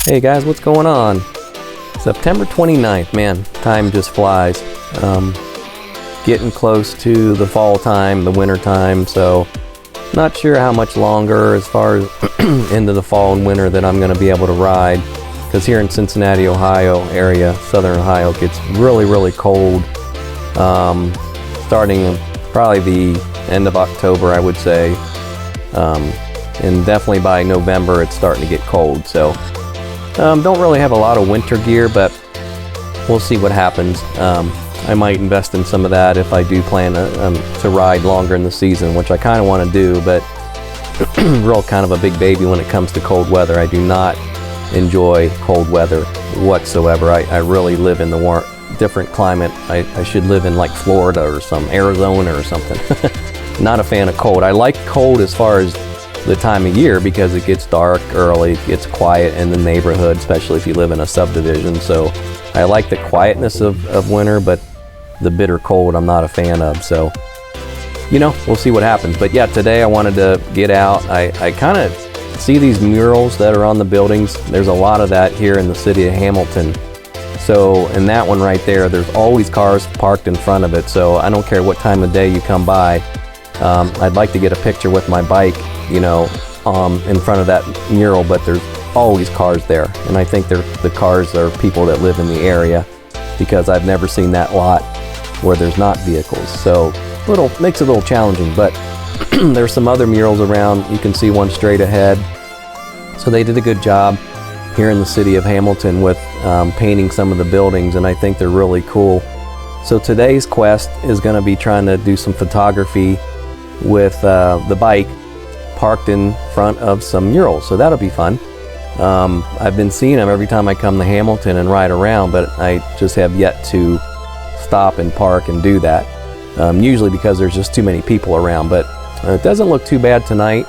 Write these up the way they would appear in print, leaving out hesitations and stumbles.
Hey guys, what's going on? September 29th, man, time just flies. Getting close to the fall time, the winter time, so not sure how much longer as far as into the fall and winter that I'm going to be able to ride, because here in Cincinnati, Ohio area, southern Ohio, it gets really cold, starting probably the end of October, I would say, and definitely by November it's starting to get cold. So don't really have a lot of winter gear, but we'll see what happens. I might invest in some of that if I do plan to ride longer in the season, which I kind of want to do, but real kind of a big baby when it comes to cold weather. I do not enjoy cold weather whatsoever. I really live in the different climate. I should live in like Florida or some Arizona or something. Not a fan of cold. I like cold as far as the time of year because it gets dark early, it gets quiet in the neighborhood, especially if you live in a subdivision. So I like the quietness of winter, but the bitter cold I'm not a fan of. So, you know, we'll see what happens. But yeah, today I wanted to get out. I kind of see these murals that are on the buildings. There's a lot of that here in the city of Hamilton. So in that one right there, there's always cars parked in front of it. So I don't care what time of day you come by. I'd like to get a picture with my bike, you know, in front of that mural, but there's always cars there. And I think the cars are people that live in the area, because I've never seen that lot where there's not vehicles. So makes it a little challenging, but there's some other murals around. You can see one straight ahead. So they did a good job here in the city of Hamilton with painting some of the buildings, and I think they're really cool. So today's quest is going to be trying to do some photography with the bike parked in front of some murals, so that'll be fun. I've been seeing them every time I come to Hamilton and ride around, but I just have yet to stop and park and do that, usually because there's just too many people around. But it doesn't look too bad tonight,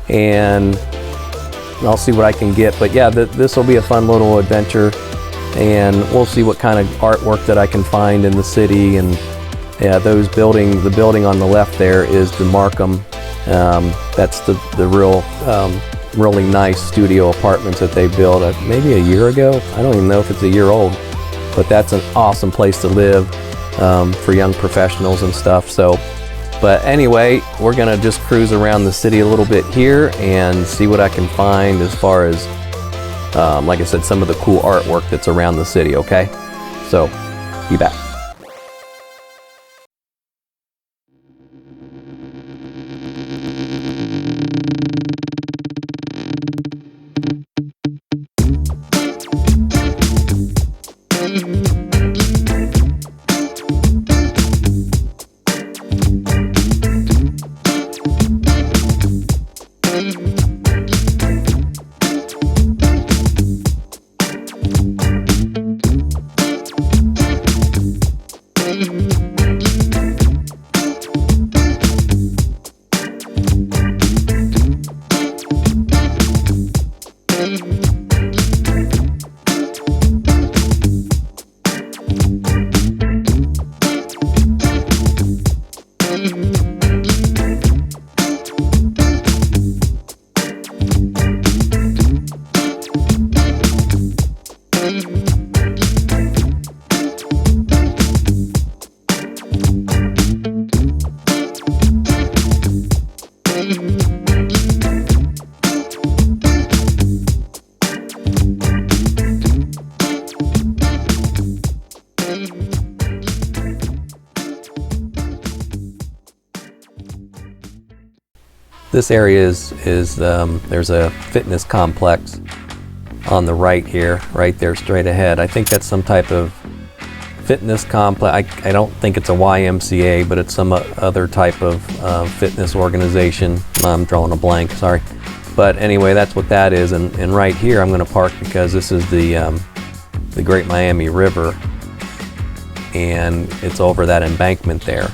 and I'll see what I can get. But yeah, this will be a fun little adventure, and we'll see what kind of artwork that I can find in the city. And yeah, the building on the left there is the Markham. That's the real really nice studio apartments that they built maybe a year ago. I don't even know if it's a year old, but that's an awesome place to live for young professionals and stuff. So, but anyway, we're gonna just cruise around the city a little bit here and see what I can find as far as, like I said, some of the cool artwork that's around the city. Okay, so be back. This area is there's a fitness complex on the right here, right there straight ahead. I think that's some type of fitness complex. I don't think it's a YMCA, but it's some other type of fitness organization. I'm drawing a blank, sorry. But anyway, that's what that is. And right here I'm going to park because this is the Great Miami River, and it's over that embankment there.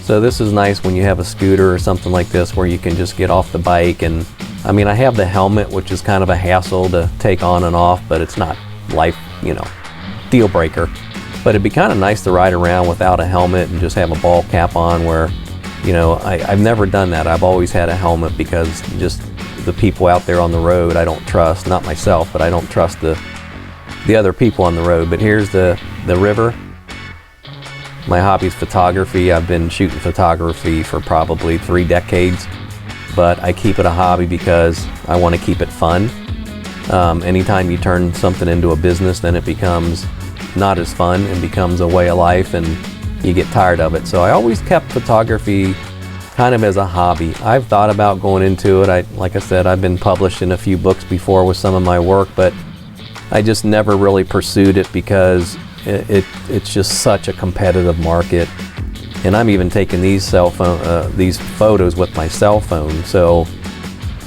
So this is nice when you have a scooter or something like this where you can just get off the bike. And I mean, I have the helmet, which is kind of a hassle to take on and off, but it's not life, you know, deal breaker. But it'd be kind of nice to ride around without a helmet and just have a ball cap on, where, you know, I've never done that. I've always had a helmet because just the people out there on the road I don't trust. Not myself, but I don't trust the other people on the road. But here's the river. My hobby is photography. I've been shooting photography for probably 3 decades, but I keep it a hobby because I want to keep it fun. Anytime you turn something into a business, then it becomes not as fun and becomes a way of life, and you get tired of it. So I always kept photography kind of as a hobby. I've thought about going into it. Like I said, I've been published in a few books before with some of my work, but I just never really pursued it because it's just such a competitive market. And I'm even taking these photos with my cell phone. So,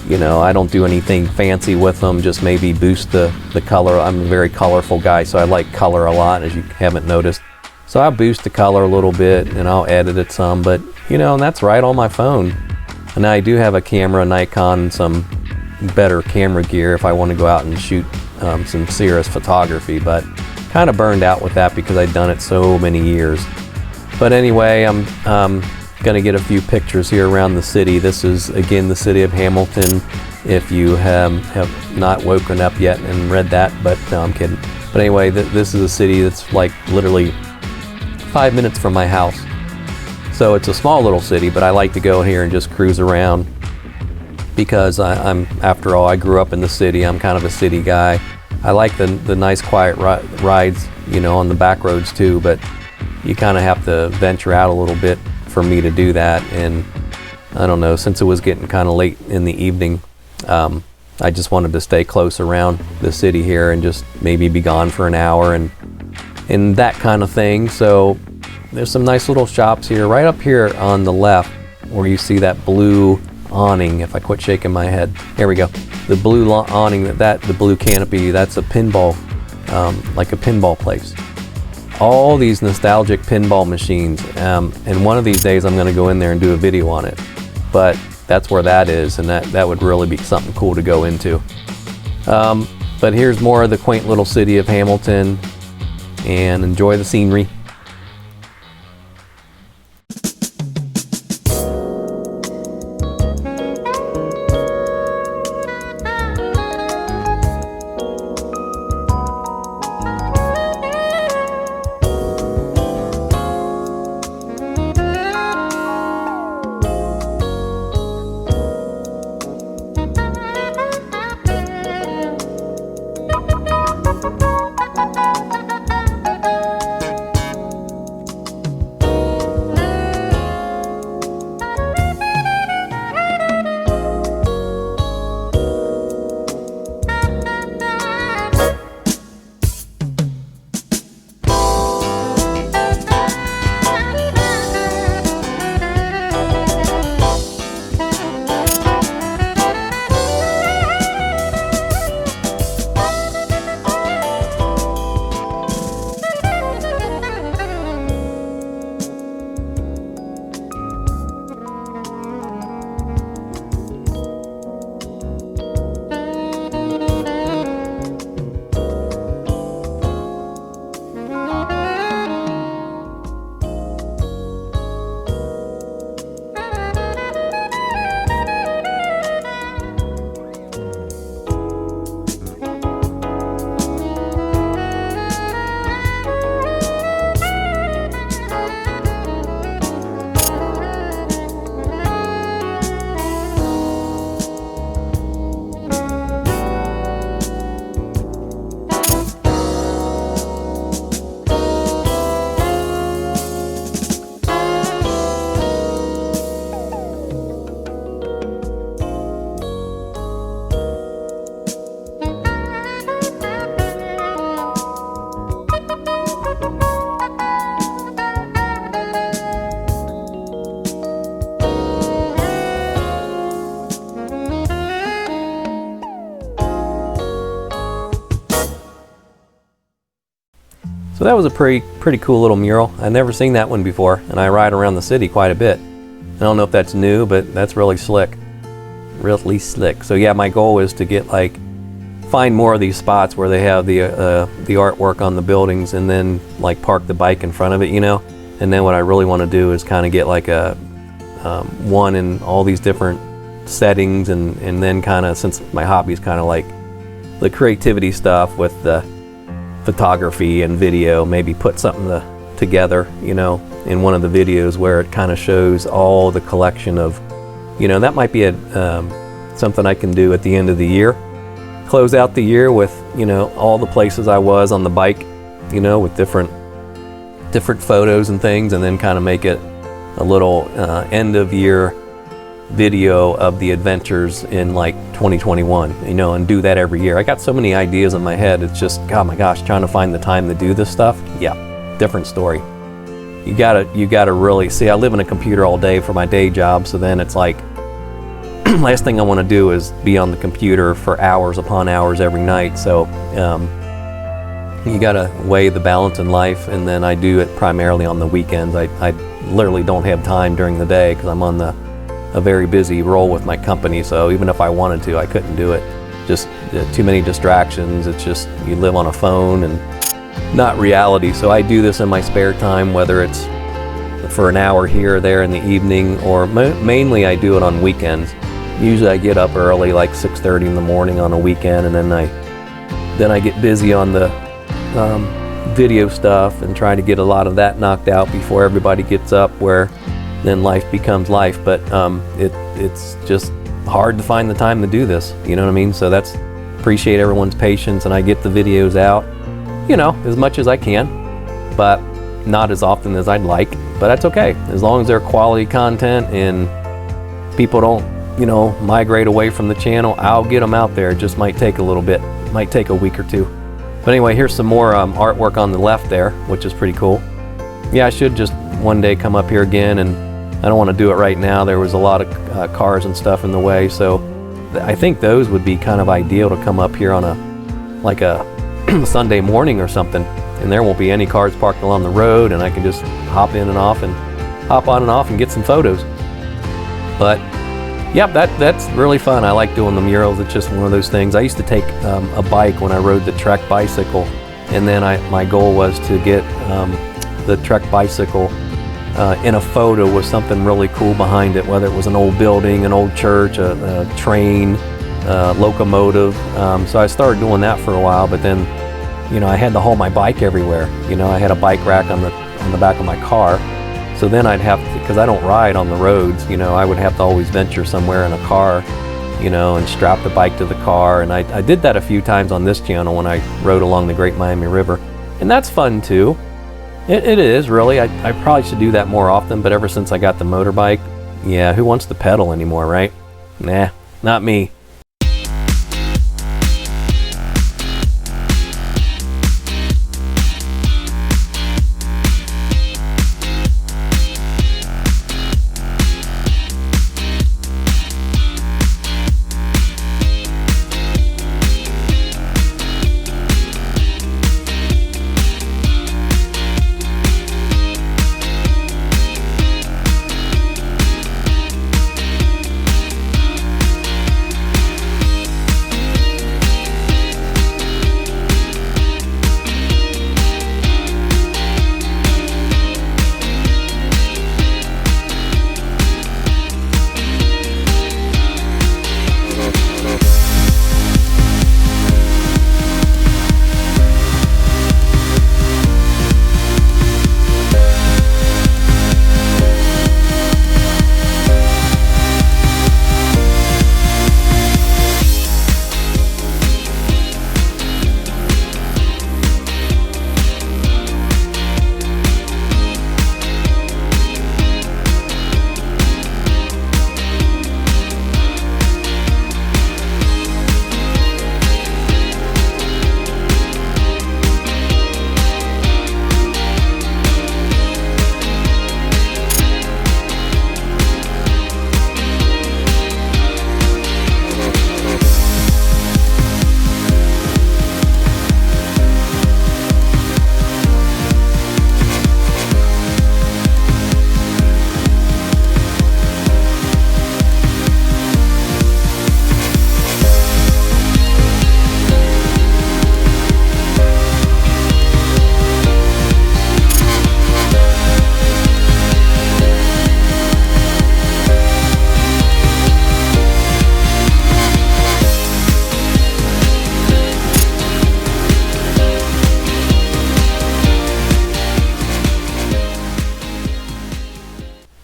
you know, I don't do anything fancy with them, just maybe boost the color. I'm a very colorful guy, so I like color a lot, as you haven't noticed. So I'll boost the color a little bit and I'll edit it some, but you know, and that's right on my phone. And I do have a camera, Nikon, and some better camera gear if I want to go out and shoot some serious photography, but kind of burned out with that because I'd done it so many years. But anyway, I'm gonna get a few pictures here around the city. This is again the city of Hamilton, if you have not woken up yet and read that, but no, I'm kidding. But anyway, this is a city that's like literally 5 minutes from my house. So it's a small little city, but I like to go here and just cruise around because after all, I grew up in the city. I'm kind of a city guy. I like the nice quiet rides, you know, on the back roads too, but you kind of have to venture out a little bit for me to do that. And I don't know, since it was getting kind of late in the evening, I just wanted to stay close around the city here and just maybe be gone for an hour and that kind of thing. So there's some nice little shops here. Right up here on the left where you see that blue awning, if I quit shaking my head, there we go. The blue awning, the blue canopy, that's a pinball, like a pinball place. All these nostalgic pinball machines, and one of these days I'm going to go in there and do a video on it. But that's where that is, and that would really be something cool to go into. But here's more of the quaint little city of Hamilton, and enjoy the scenery. So that was a pretty cool little mural. I've never seen that one before, and I ride around the city quite a bit. I don't know if that's new, but that's really slick. Really slick. So yeah, my goal is to find more of these spots where they have the artwork on the buildings, and then like park the bike in front of it, you know. And then what I really want to do is kind of get like a one in all these different settings, and then kind of, since my hobby is kind of like the creativity stuff with the photography and video, maybe put something together, you know, in one of the videos where it kind of shows all the collection of, you know, that might be something I can do at the end of the year. Close out the year with, you know, all the places I was on the bike, you know, with different photos and things, and then kind of make it a little end of year video of the adventures in like 2021, you know, and do that every year. I got so many ideas in my head. It's just, oh my gosh, trying to find the time to do this stuff. Yeah, different story. You gotta really see. I live in a computer all day for my day job, so then it's like last thing I want to do is be on the computer for hours upon hours every night. So you gotta weigh the balance in life, and then I do it primarily on the weekends. I literally don't have time during the day because I'm on a very busy role with my company. So even if I wanted to, I couldn't do it. Just too many distractions. It's just, you live on a phone and not reality. So I do this in my spare time, whether it's for an hour here or there in the evening, or mainly I do it on weekends. Usually I get up early, like 6:30 in the morning on a weekend, and then I get busy on the video stuff and try to get a lot of that knocked out before everybody gets up, where then life becomes life. But it's just hard to find the time to do this, you know what I mean? So appreciate everyone's patience, and I get the videos out, you know, as much as I can, but not as often as I'd like. But that's okay, as long as they're quality content and people don't, you know, migrate away from the channel. I'll get them out there. It just might take a little bit, might take a week or two. But anyway, here's some more artwork on the left there, which is pretty cool. Yeah, I should just one day come up here again, and I don't want to do it right now. There was a lot of cars and stuff in the way, so I think those would be kind of ideal to come up here on like a Sunday morning or something, and there won't be any cars parked along the road, and I can just hop in and off and hop on and off and get some photos. But yeah, that's really fun. I like doing the murals. It's just one of those things. I used to take a bike when I rode the Trek bicycle, and then my goal was to get the Trek bicycle in a photo with something really cool behind it, whether it was an old building, an old church, a train, locomotive. So I started doing that for a while, but then, you know, I had to haul my bike everywhere. You know, I had a bike rack on the back of my car. So then I'd have to, because I don't ride on the roads, you know, I would have to always venture somewhere in a car, you know, and strap the bike to the car. And I did that a few times on this channel when I rode along the Great Miami River. And that's fun too. It is, really. I probably should do that more often, but ever since I got the motorbike, yeah, who wants to pedal anymore, right? Nah, not me.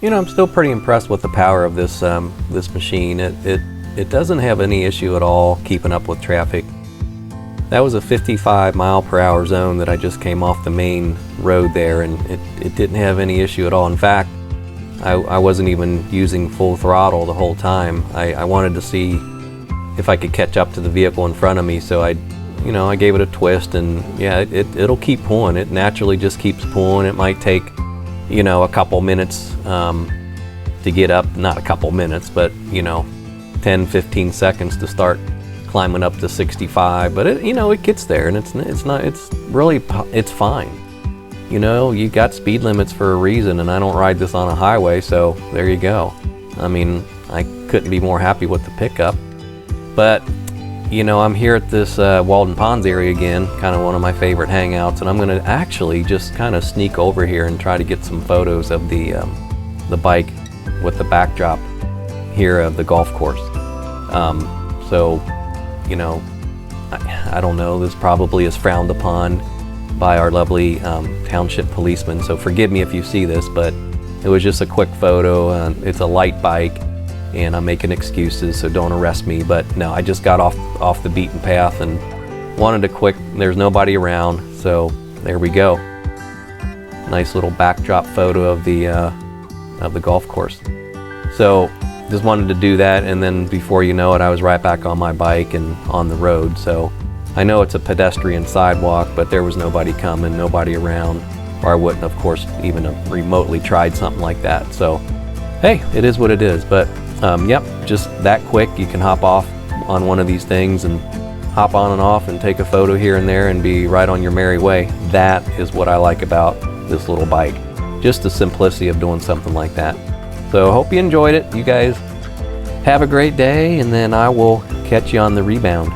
you know, I'm still pretty impressed with the power of this this machine. It doesn't have any issue at all keeping up with traffic. That was a 55 mile per hour zone that I just came off the main road there, and it didn't have any issue at all. In fact, I wasn't even using full throttle the whole time. I wanted to see if I could catch up to the vehicle in front of me, so I gave it a twist, and yeah, it'll keep pulling. It naturally just keeps pulling. It might take, you know, a couple minutes to get up, not a couple minutes, but, you know, 10-15 seconds to start climbing up to 65, but it gets there, and it's fine. You know, you got speed limits for a reason, and I don't ride this on a highway, so there you go. I mean, I couldn't be more happy with the pickup. But, you know, I'm here at this Walden Ponds area again, kind of one of my favorite hangouts, and I'm going to actually just kind of sneak over here and try to get some photos of the bike with the backdrop here of the golf course. So, you know, I don't know, this probably is frowned upon by our lovely township policeman, so forgive me if you see this, but it was just a quick photo. It's a light bike, and I'm making excuses, so don't arrest me. But no, I just got off the beaten path and wanted a quick, there's nobody around, so there we go. Nice little backdrop photo of the golf course. So just wanted to do that, and then before you know it, I was right back on my bike and on the road. So I know it's a pedestrian sidewalk, but there was nobody coming, nobody around, or I wouldn't, of course, even have remotely tried something like that. So hey, it is what it is. But yep, just that quick. You can hop off on one of these things and hop on and off and take a photo here and there and be right on your merry way. That is what I like about this little bike, just the simplicity of doing something like that. So hope you enjoyed it. You guys have a great day, and then I will catch you on the rebound.